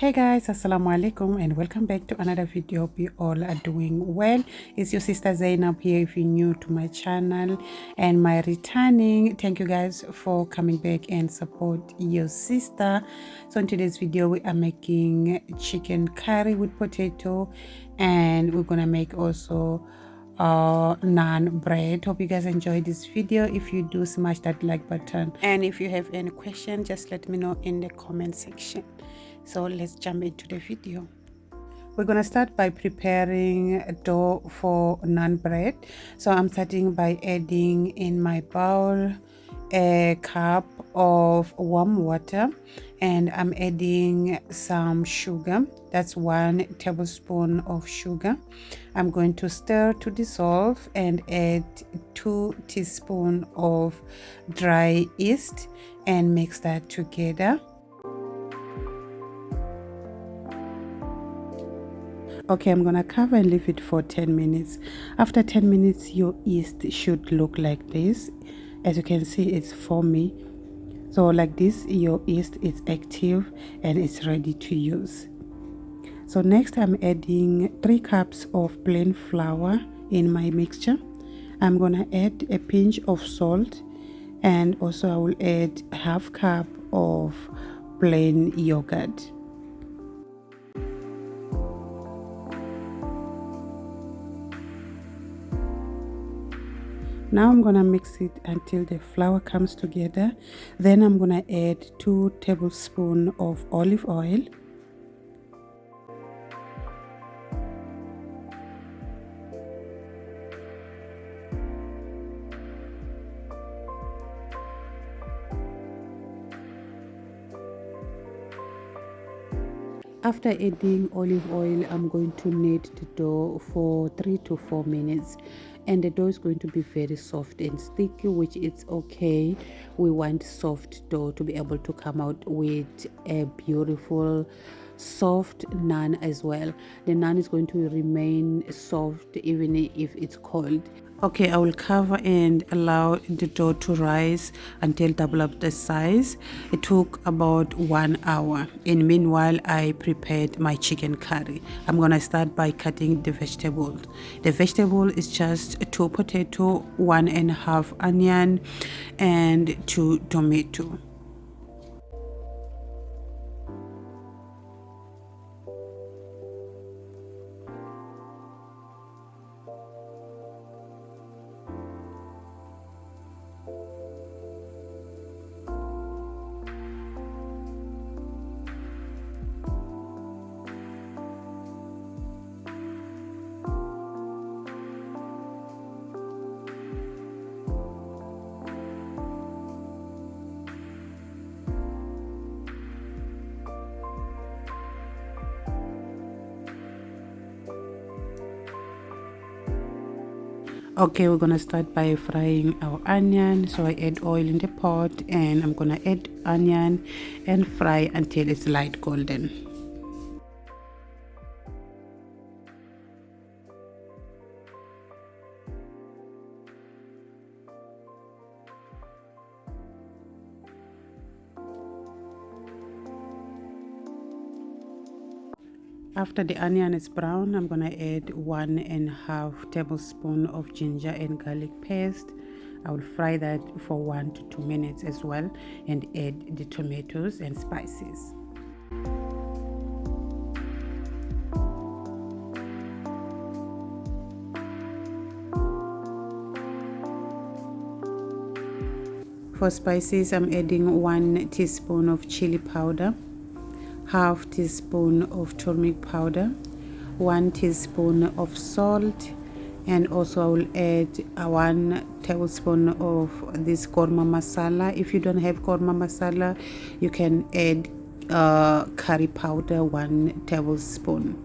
Hey guys, assalamu alaikum and welcome back to another video. Hope you all are doing well. It's your sister Zainab here. If you're new to my channel and my returning, thank you guys for coming back and support your sister. So in today's video we are making chicken curry with potato, and we're gonna make also naan bread. Hope you guys enjoyed this video. If you do, smash that like button, and if you have any question, just let me know in the comment section. So let's jump into the video. We're gonna start by preparing a dough for naan bread. So I'm starting by adding in my bowl a cup of warm water, and I'm adding some sugar. That's 1 tablespoon of sugar. I'm going to stir to dissolve and add 2 teaspoons of dry yeast and mix that together. Okay, I'm gonna cover and leave it for 10 minutes. After 10 minutes, your yeast should look like this. As you can see, it's foamy. So like this, your yeast is active and it's ready to use. So next, I'm adding 3 cups of plain flour in my mixture. I'm gonna add a pinch of salt, and also I will add half cup of plain yogurt. Now I'm gonna mix it until the flour comes together. Then I'm gonna add 2 tablespoons of olive oil. After adding olive oil, I'm going to knead the dough for 3 to 4 minutes, and the dough is going to be very soft and sticky, which is okay. We want soft dough to be able to come out with a beautiful soft naan as well. The naan is going to remain soft even if it's cold. Okay, I will cover and allow the dough to rise until double up the size. It took about 1 hour, and meanwhile I prepared my chicken curry. I'm gonna start by cutting the vegetables. The vegetable is just 2 potato, 1.5 onion, and 2 tomato. Okay, we're gonna start by frying our onion. So I add oil in the pot, and I'm gonna add onion and fry until it's light golden. After the onion is brown, I'm gonna add 1.5 tablespoon of ginger and garlic paste. I will fry that for 1 to 2 minutes as well, and add the tomatoes and spices. For spices, I'm adding 1 teaspoon of chili powder, half teaspoon of turmeric powder, 1 teaspoon of salt, and also I will add 1 tablespoon of this korma masala. If you don't have korma masala, you can add curry powder, 1 tablespoon.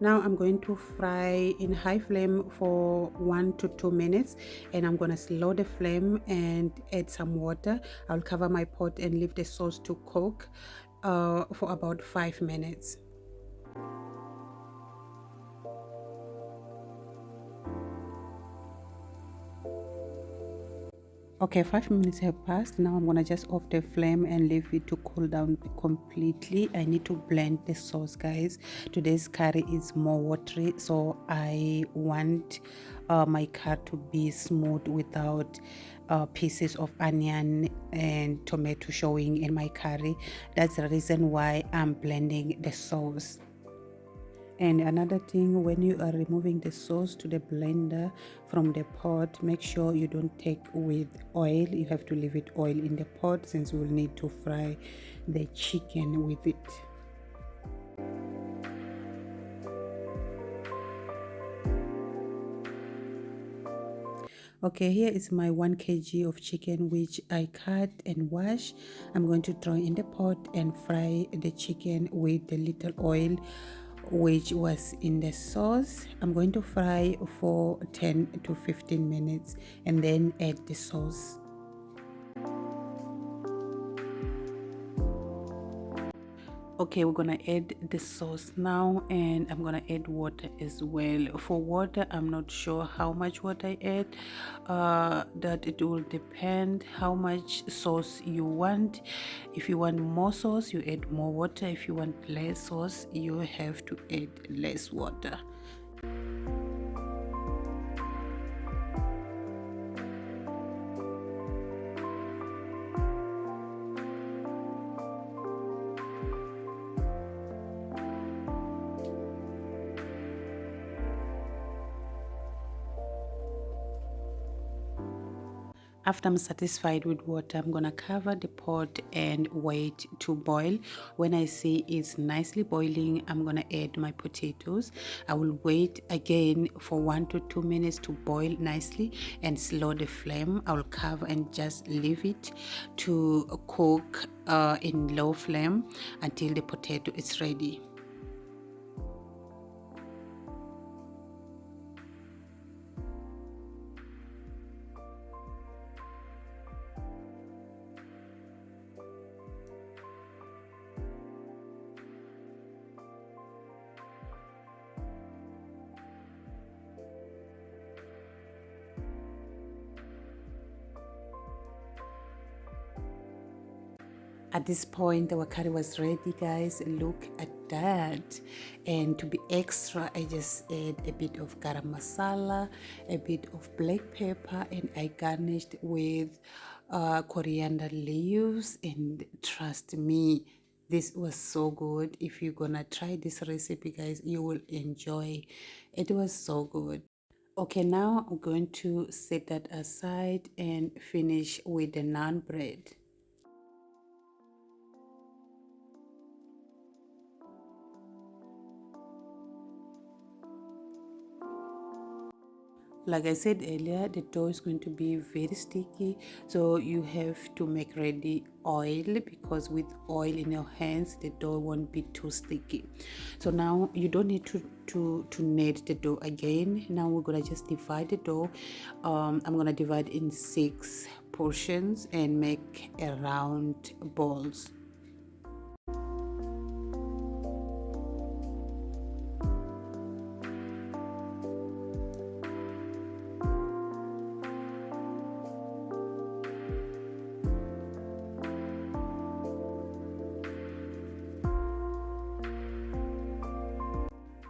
Now I'm going to fry in high flame for 1 to 2 minutes, and I'm going to slow the flame and add some water. I'll cover my pot and leave the sauce to cook for about 5 minutes. Okay, 5 minutes have passed. Now I'm gonna just off the flame and leave it to cool down completely. I need to blend the sauce, guys. Today's curry is more watery, so I want my curry to be smooth without pieces of onion and tomato showing in my curry. That's the reason why I'm blending the sauce. And another thing, when you are removing the sauce to the blender from the pot, make sure you don't take with oil. You have to leave it oil in the pot, since we will need to fry the chicken with it. Okay, here is my 1 kg of chicken, which I cut and wash. I'm going to throw in the pot and fry the chicken with the little oil which was in the sauce. I'm going to fry for 10 to 15 minutes and then add the sauce. Okay, we're gonna add the sauce now, and I'm gonna add water as well. For water, I'm not sure how much water I add. That it will depend how much sauce you want. If you want more sauce, you add more water. If you want less sauce, you have to add less water. After I'm satisfied with water, I'm gonna cover the pot and wait to boil. When I see it's nicely boiling, I'm gonna add my potatoes. I will wait again for 1 to 2 minutes to boil nicely and slow the flame. I will cover and just leave it to cook in low flame until the potato is ready. At this point, our curry was ready, guys. Look at that. And to be extra, I just add a bit of garam masala, a bit of black pepper, and I garnished with coriander leaves. And trust me, this was so good. If you're gonna try this recipe, guys, you will enjoy. It was so good. Okay, now I'm going to set that aside and finish with the naan bread. Like I said earlier, the dough is going to be very sticky, so you have to make ready oil, because with oil in your hands the dough won't be too sticky. So now you don't need to knead the dough again. Now we're gonna just divide the dough. I'm gonna divide in 6 portions and make a round balls.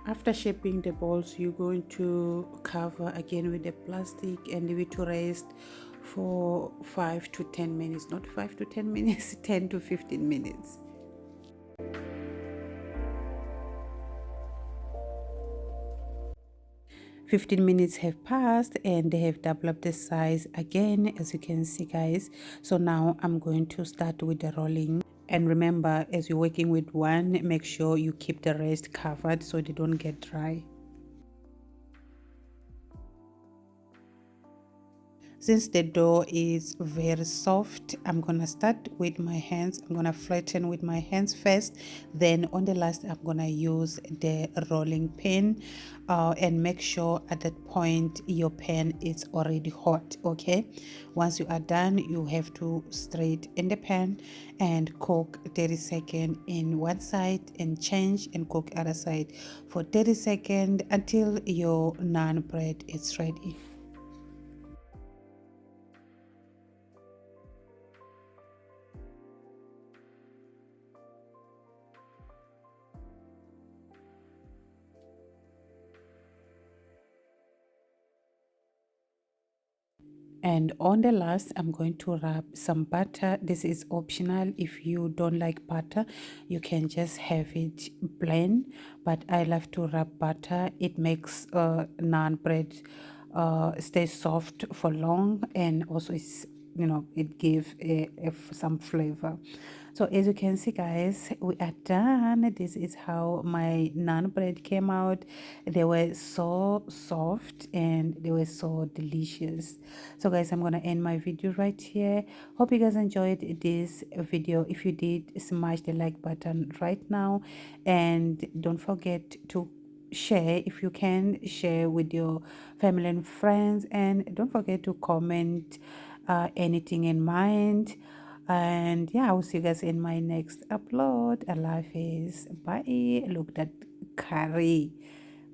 After shaping the balls, you're going to cover again with the plastic and leave it to rest for 5 to 10 minutes. Not 5 to 10 minutes, 10 to 15 minutes. 15 minutes have passed and they have doubled up the size again, as you can see, guys. So now I'm going to start with the rolling. And remember, as you're working with one, make sure you keep the rest covered so they don't get dry. Since the dough is very soft, I'm gonna start with my hands. I'm gonna flatten with my hands first, then on the last I'm gonna use the rolling pin, and make sure at that point your pan is already hot. Okay, once you are done, you have to straighten the pan and cook 30 seconds in one side and change and cook other side for 30 seconds until your naan bread is ready. And on the last, I'm going to rub some butter. This is optional. If you don't like butter, you can just have it plain, but I love to rub butter. It makes naan bread stay soft for long, and also it's, you know, it gives some flavor. So as you can see, guys, we are done. This is how my naan bread came out. They were so soft and they were so delicious. So guys, I'm gonna end my video right here. Hope you guys enjoyed this video. If you did, smash the like button right now, and don't forget to share. If you can, share with your family and friends, and don't forget to comment anything in mind. And yeah, I will see you guys in my next upload. Allah Hafiz. Bye. Look, that curry,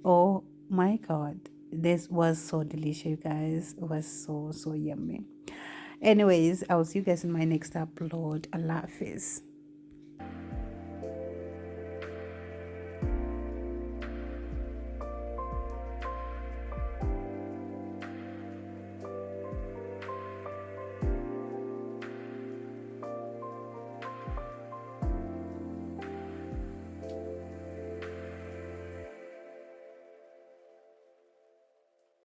oh my god, this was so delicious, you guys. It was so yummy. Anyways, I will see you guys in my next upload. Allah Hafiz.